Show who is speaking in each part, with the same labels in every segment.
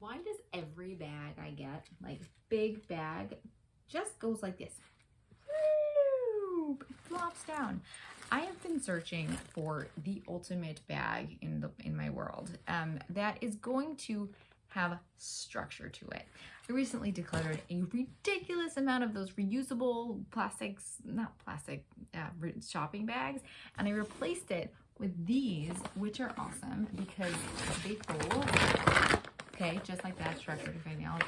Speaker 1: Why does every bag I get, like big bag, just goes like this? It flops down. I have been searching for the ultimate bag in my world that is going to have structure to it. I recently decluttered a ridiculous amount of those reusable shopping bags, and I replaced it with these, which are awesome because they fold, okay, just like that, structured if I nailed,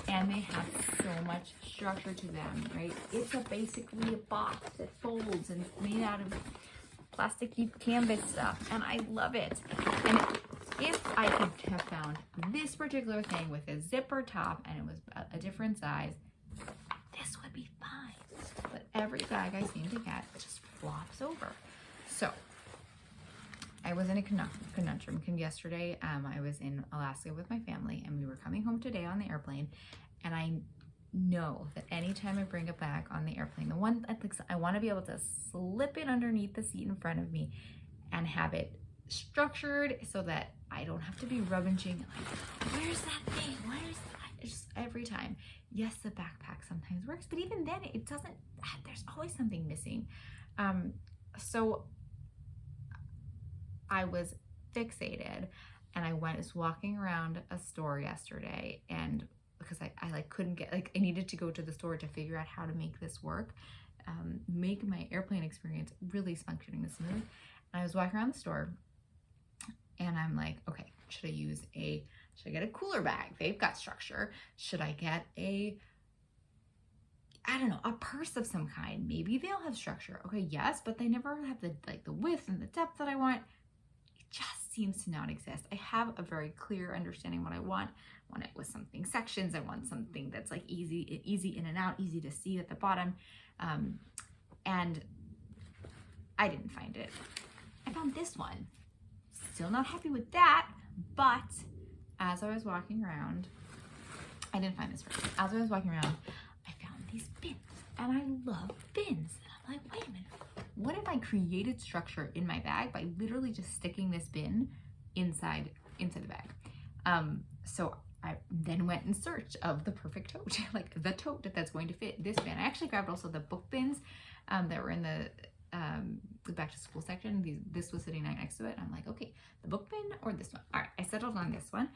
Speaker 1: and they have so much structure to them, right? It's basically a box that folds and it's made out of plasticky canvas stuff, and I love it. And if I could have found this particular thing with a zipper top and it was a different size, this would be fine. But every bag I seem to get just flops over. So I was in a conundrum. Yesterday, I was in Alaska with my family, and we were coming home today on the airplane. And I know that anytime I bring a bag on the airplane, the one I want to be able to slip it underneath the seat in front of me and have it structured so that I don't have to be rummaging like, where's that thing? Where's that? It's just every time. Yes, the backpack sometimes works, but even then it doesn't. There's always something missing. So I was fixated, and I was walking around a store yesterday, and because I couldn't get, I needed to go to the store to figure out how to make this work, make my airplane experience really functioning and smooth. And I was walking around the store, and I'm like, okay, should I get a cooler bag? They've got structure. Should I get a purse of some kind? Maybe they'll have structure. Okay, yes, but they never have the width and the depth that I want. It just seems to not exist. I have a very clear understanding what I want. I want it with something sections. I want something that's like easy in and out, easy to see at the bottom. And I didn't find it. I found this one. Still not happy with that, but as I was walking around, I didn't find this first. As I was walking around, I found these bins, and I love bins. And I'm like, wait a minute, what if I created structure in my bag by literally just sticking this bin inside the bag? So I then went in search of the perfect tote, like the tote that's going to fit this bin. I actually grabbed also the book bins that were in the back to school section. This was sitting right next to it. I'm like, okay, the book bin or this one? All right, I settled on this one.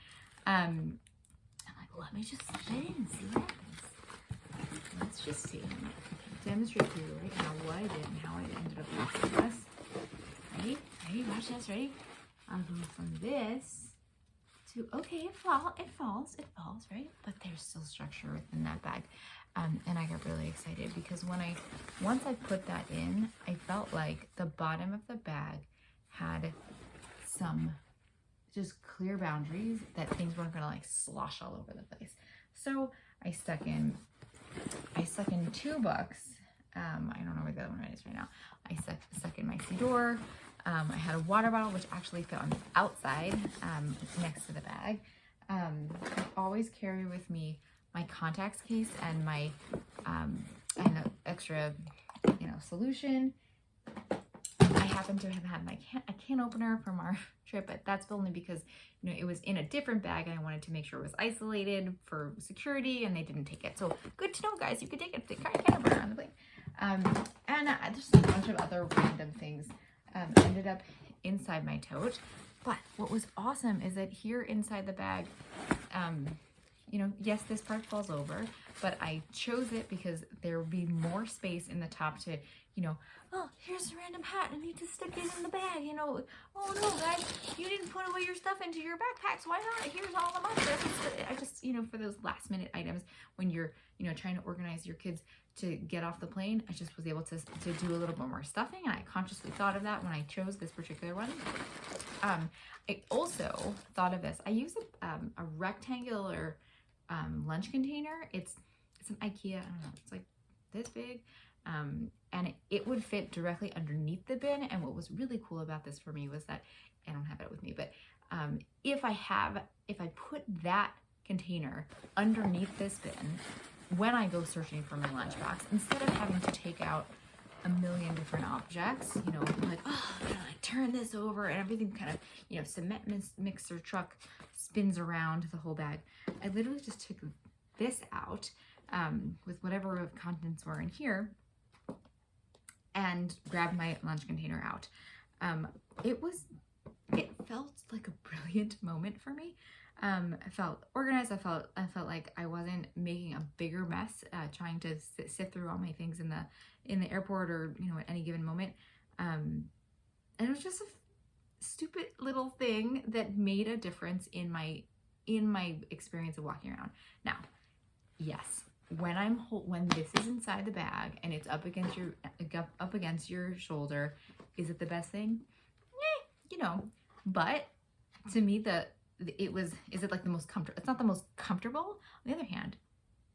Speaker 1: I'm like, let me just fit it and see what happens. Let's just see. I'm gonna demonstrate to you right now what I did and how I ended up using this. Ready? Ready? Watch this. Ready? I'll go from this to, okay, it falls, right? But there's still structure within that bag. And I got really excited because once I put that in, I felt like the bottom of the bag had some just clear boundaries that things weren't gonna like slosh all over the place. So I stuck in 2 books. I don't know where the other one is right now. I stuck in my Sidor. I had a water bottle, which actually fit on the outside next to the bag. I always carry with me my contacts case and my extra, solution. I happen to have had a can opener from our trip, but that's only because it was in a different bag, and I wanted to make sure it was isolated for security, and they didn't take it. So good to know, guys. You could take a can opener on the plane. And just a bunch of other random things ended up inside my tote. But what was awesome is that here inside the bag, yes, this part falls over, but I chose it because there would be more space in the top to, oh, here's a random hat. I need to stick it in the bag. Oh no, guys, you didn't put away your stuff into your backpacks. Why not? Here's all of my stuff. I just, for those last minute items when you're, trying to organize your kids to get off the plane, I just was able to do a little bit more stuffing, and I consciously thought of that when I chose this particular one. I also thought of this. I use a rectangular lunch container. It's an IKEA, I don't know, it's like this big, and it would fit directly underneath the bin. And what was really cool about this for me was that, I don't have it with me, but if I put that container underneath this bin when I go searching for my lunchbox, instead of having to take out a million different objects, you know, like, oh, I'm gonna like turn this over, and everything kind of, you know, cement mixer truck spins around the whole bag. I literally just took this out with whatever contents were in here and grabbed my lunch container out. It felt like a brilliant moment for me. I felt organized. I felt like I wasn't making a bigger mess, trying to sift through all my things in the airport, or, you know, at any given moment. And it was just a stupid little thing that made a difference in my experience of walking around. Now, yes, when this is inside the bag and it's up against your shoulder, is it the best thing? You know, but to me, is it like the most comfortable? It's not the most comfortable. On the other hand,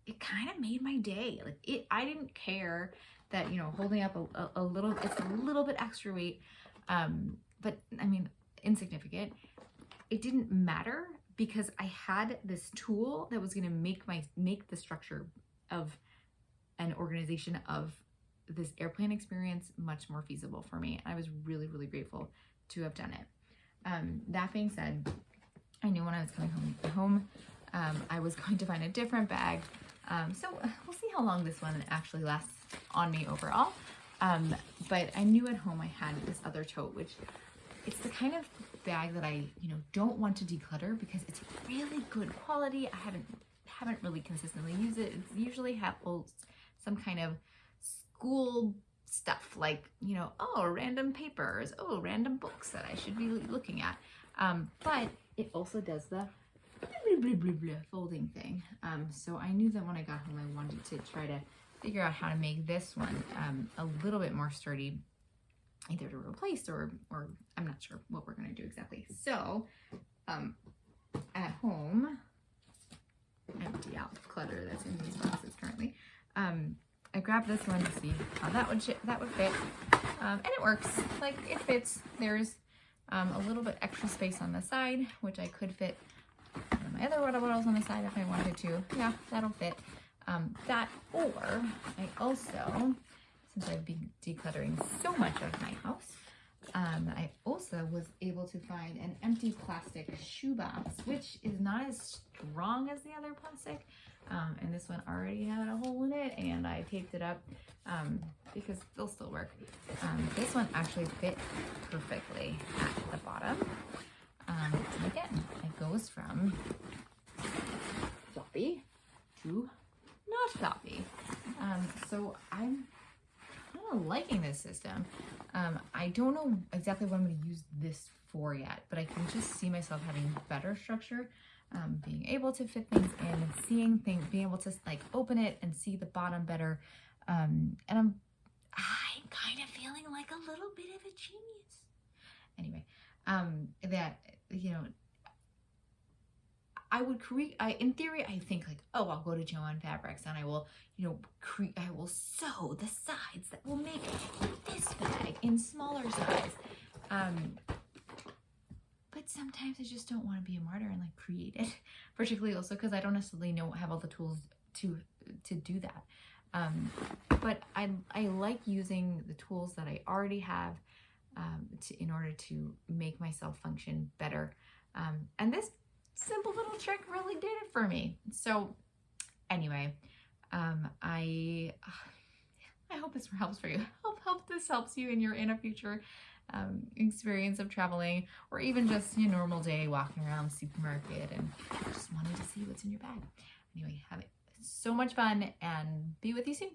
Speaker 1: it kind of made my day. Like, I didn't care that, you know, holding up a little, it's a little bit extra weight, but I mean, insignificant. It didn't matter because I had this tool that was going to make the structure of an organization of this airplane experience much more feasible for me. I was really, really grateful to have done it. That being said, I knew when I was coming home, I was going to find a different bag. So we'll see how long this one actually lasts on me overall. But I knew at home I had this other tote, which it's the kind of bag that I, you know, don't want to declutter because it's really good quality. I haven't really consistently used it. It's usually holds some kind of school stuff, like, you know, oh, random papers, oh, random books that I should be looking at. But it also does the folding thing. So I knew that when I got home, I wanted to try to figure out how to make this one a little bit more sturdy, either to replace or I'm not sure what we're going to do exactly. So at home, empty out the clutter that's in these boxes currently. I grabbed this one to see how that would fit, and it works. Like, it fits. There's a little bit extra space on the side, which I could fit one of my other water bottles on the side if I wanted to. Yeah, that'll fit. That, or I also, since I've been decluttering so much of my house, I also was able to find an empty plastic shoebox, which is not as strong as the other plastic. And this one already had a hole in it, and I taped it up because they'll still work. This one actually fit perfectly at the bottom. And again, it goes from floppy to not floppy. So I'm kind of liking this system. I don't know exactly what I'm going to use this for yet, but I can just see myself having better structure, being able to fit things in, and seeing things, being able to like open it and see the bottom better. And I'm kind of feeling like a little bit of a genius. Anyway, that, you know, I would create, in theory, I think like, oh, I'll go to Joann Fabrics and I will, you know, I will sew the sides that will make this bag in smaller size. But sometimes I just don't want to be a martyr and like create it, particularly also because I don't necessarily have all the tools to do that. But I like using the tools that I already have in order to make myself function better. And this simple little trick really did it for me. So anyway, I hope this helps for you. Hope this helps you in a future experience of traveling, or even just your normal day walking around the supermarket and just wanting to see what's in your bag. Anyway, have so much fun, and be with you soon.